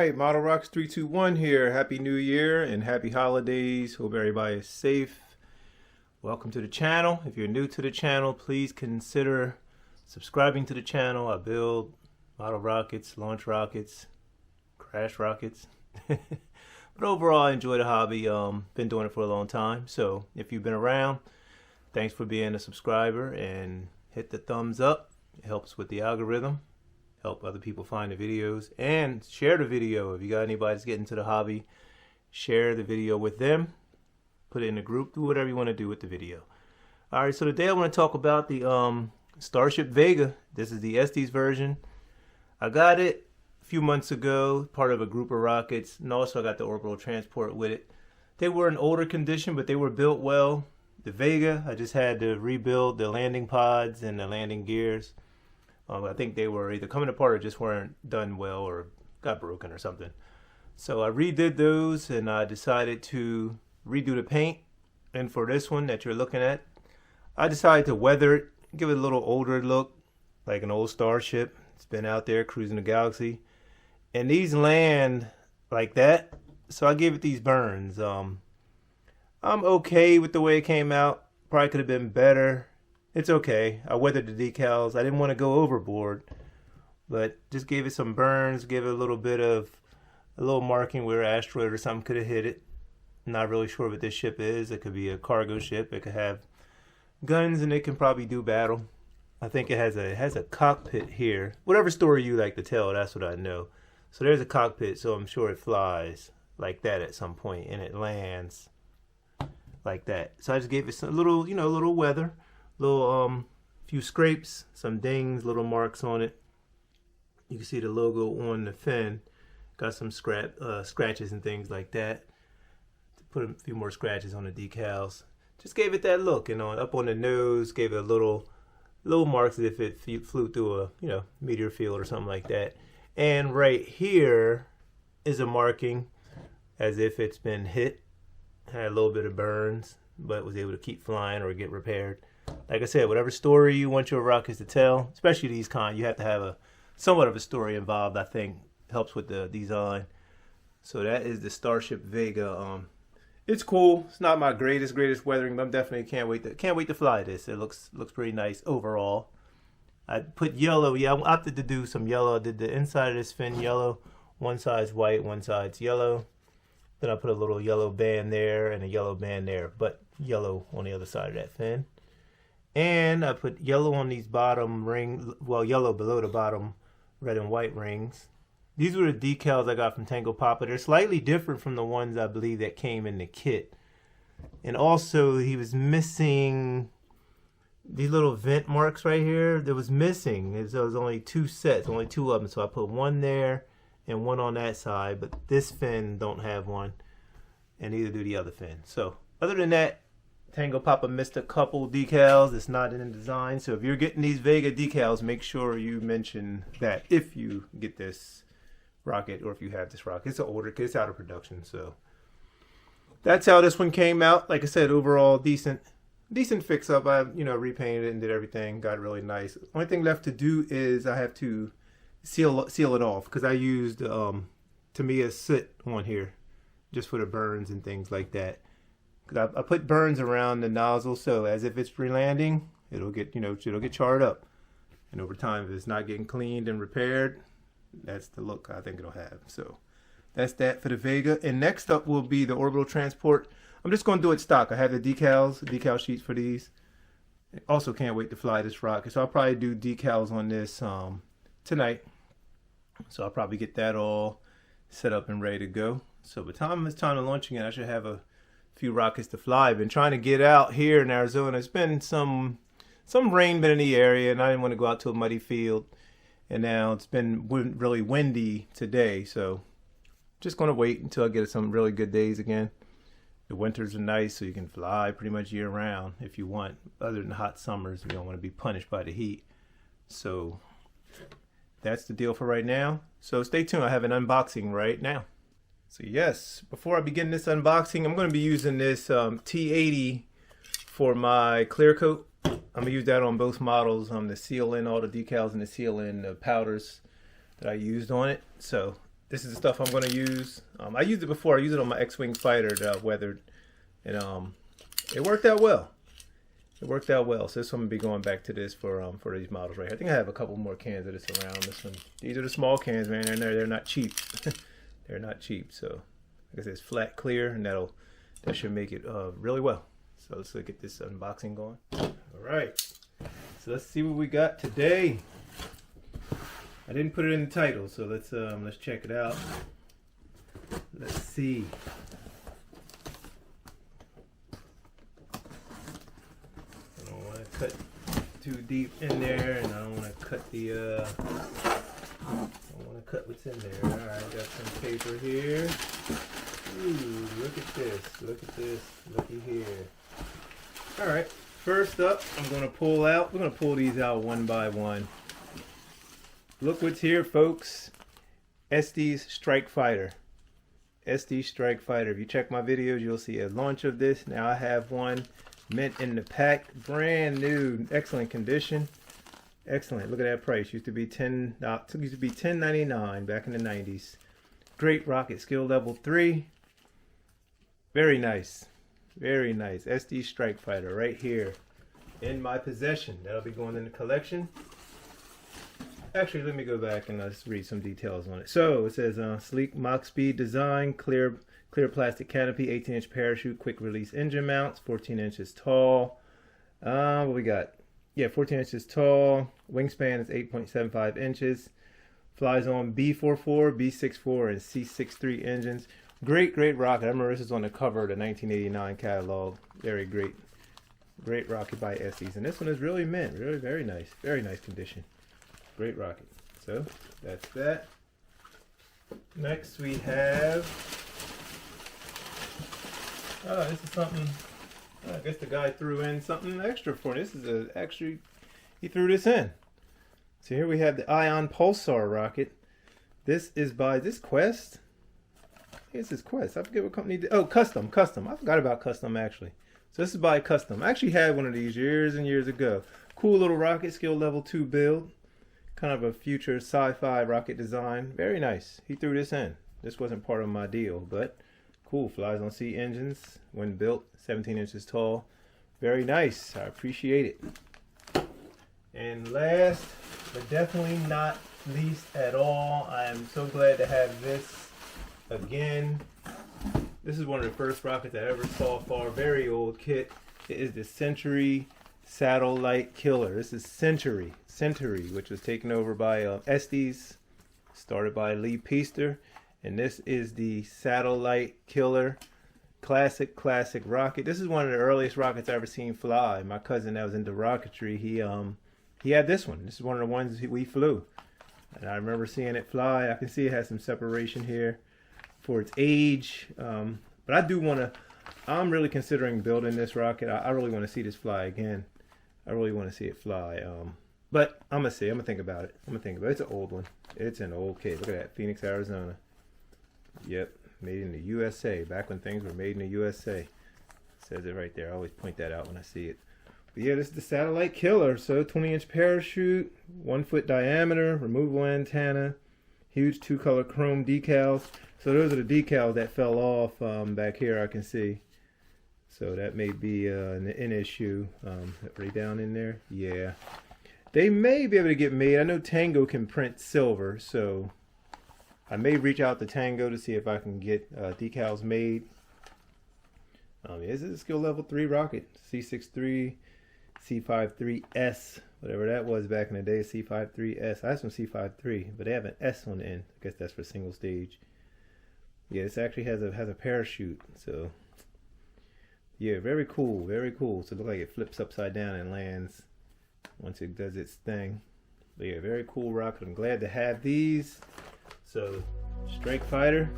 right, Model Rocks 321 here. Happy New Year and happy holidays. Hope everybody is safe. Welcome to the channel. If you're new to the channel, please consider subscribing to the channel. I build model rockets, launch rockets, crash rockets. But overall, I enjoy the hobby. Been doing it for a long time. So if you've been around, thanks for being a subscriber and hit the thumbs up. It helps with the algorithm. Help other people find the videos, and share the video. If you got anybody that's getting into the hobby, share the video with them, put it in a group, do whatever you want to do with the video. All right, so today I want to talk about the Starship Vega. This is the Estes version. I got it a few months ago, part of a group of rockets, and also I got the orbital transport with it. They were in older condition, but they were built well. The Vega, I just had to rebuild the landing pods and the landing gears. I think they were either coming apart or just weren't done well or got broken or something. So I redid those and I decided to redo the paint. And for this one that you're looking at, I decided to weather it, give it a little older look, like an old Starship. It's been out there cruising the galaxy. And these land like that, so I gave it these burns. I'm okay with the way it came out. Probably could have been better. It's okay. I weathered the decals. I didn't want to go overboard, but just gave it some burns, give it a little marking where an asteroid or something could have hit it. Not really sure what this ship is. It could be a cargo ship. It could have guns and it can probably do battle. I think it has a cockpit here. Whatever story you like to tell, that's what I know. So there's a cockpit, so I'm sure it flies like that at some point and it lands like that. So I just gave it some little, little weather. Little few scrapes, some dings, little marks on it. You can see the logo on the fin. Got some scratches and things like that. Put a few more scratches on the decals. Just gave it that look, up on the nose, gave it a little marks as if it flew through a meteor field or something like that. And right here is a marking as if it's been hit. Had a little bit of burns, but was able to keep flying or get repaired. Like I said, whatever story you want your rockets to tell, especially these kind, you have to have somewhat of a story involved. I think helps with the design. So that is the Starship Vega. It's cool. It's not my greatest weathering, but I'm definitely can't wait to fly this. It looks pretty nice overall. I put yellow. Yeah, I opted to do some yellow. I did the inside of this fin yellow. One side's white, one side's yellow. Then I put a little yellow band there and a yellow band there, but yellow on the other side of that fin. And I put yellow on these bottom rings, well, yellow below the bottom red and white rings. These were the decals I got from Tango Papa. They're slightly different from the ones I believe that came in the kit. And also he was missing these little vent marks right here. There was missing. So it was only two sets, only two of them. So I put one there and one on that side. But this fin don't have one. And neither do the other fin. So other than that, Tango Papa missed a couple decals. It's not in the design. So if you're getting these Vega decals, make sure you mention that if you get this rocket or if you have this rocket. It's an older kit. It's out of production. So that's how this one came out. Like I said, overall decent fix up. I repainted it and did everything. Got it really nice. Only thing left to do is I have to seal it off because I used Tamiya soot on here just for the burns and things like that. I put burns around the nozzle, so as if it's re-landing, it'll get charred up. And over time, if it's not getting cleaned and repaired, that's the look I think it'll have. So that's that for the Vega. And next up will be the orbital transport. I'm just going to do it stock. I have the decal sheets for these. Also can't wait to fly this rocket. So I'll probably do decals on this tonight. So I'll probably get that all set up and ready to go. So by the time it's time to launching it, I should have a few rockets to fly. I've been trying to get out here in Arizona. It's been some rain been in the area, and I didn't want to go out to a muddy field. And now it's been really windy today, so just going to wait until I get some really good days again. The winters are nice, so you can fly pretty much year round if you want. Other than hot summers, you don't want to be punished by the heat. So that's the deal for right now. So stay tuned. I have an unboxing right now. So yes, before I begin this unboxing, I'm going to be using this T80 for my clear coat. I'm going to use that on both models to seal in all the decals and to seal in the powders that I used on it. So this is the stuff I'm going to use. I used it before. I used it on my X-Wing fighter that I weathered, and it worked out well. It worked out well. So this one will be going back to this for these models right here. I think I have a couple more cans of this around. This one, these are the small cans, man. They're not cheap. They're not cheap. So like I said, it's flat clear, and that should make it really well. So let's get this unboxing going. All right. So let's see what we got today. I didn't put it in the title, so let's check it out. Let's see. I don't want to cut too deep in there, and I don't want to cut the I don't want to cut what's in there. All right, got some paper here. Ooh, look at this. Look at this. Looky here. All right. First up, I'm going to pull out. We're going to pull these out one by one. Look what's here, folks. Estes Strike Fighter. Estes Strike Fighter. If you check my videos, you'll see a launch of this. Now I have one mint in the pack. Brand new. Excellent condition. Excellent. Look at that price. Used to be $10.99 back in the 90s. Great rocket. Skill level 3. Very nice. Very nice. Estes Strike Fighter right here in my possession. That'll be going in the collection. Actually, let me go back and let's read some details on it. So it says sleek Mach speed design, clear plastic canopy, 18-inch parachute, quick release engine mounts, 14 inches tall. What we got? Yeah, 14 inches tall. Wingspan is 8.75 inches. Flies on B44, B64, and C63 engines. Great rocket. I remember this is on the cover of the 1989 catalog. Very great rocket by Estes. And this one is really mint. Really very nice condition. Great rocket. So that's that. Next we have, this is something, I guess the guy threw in something extra for me. This is actually, he threw this in. So here we have the Ion Pulsar rocket. This is by this Quest. This is Quest. I forget what company did. Oh, Custom. I forgot about Custom actually. So this is by Custom. I actually had one of these years and years ago. Cool little rocket, skill level 2 build. Kind of a future sci-fi rocket design. Very nice. He threw this in. This wasn't part of my deal, but cool. Flies on C engines when built. 17 inches tall. Very nice. I appreciate it. And last, but definitely not least at all, I am so glad to have this again. This is one of the first rockets I ever saw for a very old kit. It is the Centuri Satellite Killer. This is Centuri, which was taken over by Estes, started by Lee Peaster, and this is the Satellite Killer. Classic rocket. This is one of the earliest rockets I ever seen fly. My cousin that was into rocketry, he had this one. This is one of the ones we flew, and I remember seeing it fly. I can see it has some separation here for its age, but I do want to. I'm really considering building this rocket. I really want to see this fly again. I really want to see it fly. But I'm gonna see. I'm gonna think about it. It's an old one. It's an old kit. Look at that, Phoenix, Arizona. Yep, made in the USA. Back when things were made in the USA. It says it right there. I always point that out when I see it. But yeah, this is the Satellite Killer. So 20-inch parachute, 1 foot diameter, removable antenna, huge 2-color chrome decals. So those are the decals that fell off back here. I can see. So that may be an issue. Right down in there. Yeah. They may be able to get made. I know Tango can print silver, so I may reach out to Tango to see if I can get decals made. This is a skill level 3 rocket. C63, C53S, whatever that was back in the day, C53S. I have some C53, but they have an S on the end. I guess that's for single stage. Yeah, this actually has a parachute, so yeah, very cool, very cool. So it looks like it flips upside down and lands once it does its thing. But yeah, very cool rocket. I'm glad to have these. So, Strike Fighter,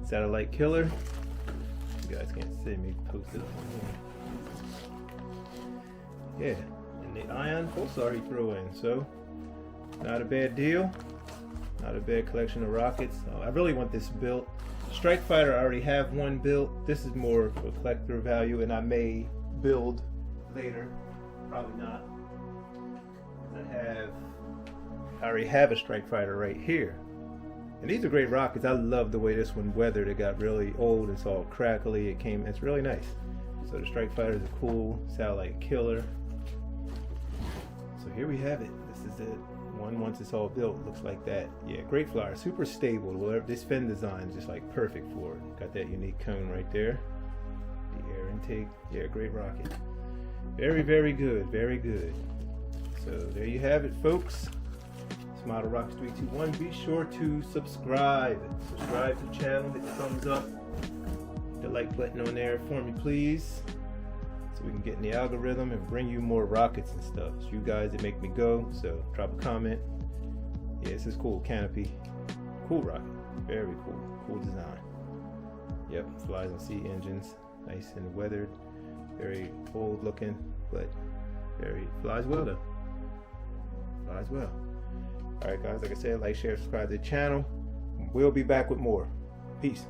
Satellite Killer. You guys can't see me post it on here. Yeah, and the Ion Pulsar he threw in. So, not a bad deal. Not a bad collection of rockets. I really want this built. Strike Fighter, I already have one built. This is more for collector value, and I may build later. Probably not. I already have a Strike Fighter right here. And these are great rockets. I love the way this one weathered. It got really old. It's all crackly. It's really nice. So the strike fighters are cool. Sound like killer. So here we have it. This is it. One once it's all built, looks like that. Yeah, great flyer. Super stable. Whatever this fin design is just like perfect for it. Got that unique cone right there. The air intake. Yeah, great rocket. Very, very good. Very good. So there you have it, folks. It's Model Rockets 321. Be sure to subscribe. Subscribe to the channel. Hit the thumbs up. Hit the like button on there for me, please. So we can get in the algorithm and bring you more rockets and stuff. It's you guys that make me go. So drop a comment. Yeah, this is cool. Canopy. Cool rocket. Very cool. Cool design. Yep, flies on sea engines. Nice and weathered. Very old looking, but very flies well though. Flies well. Alright guys, like I said, like, share, subscribe to the channel. We'll be back with more. Peace.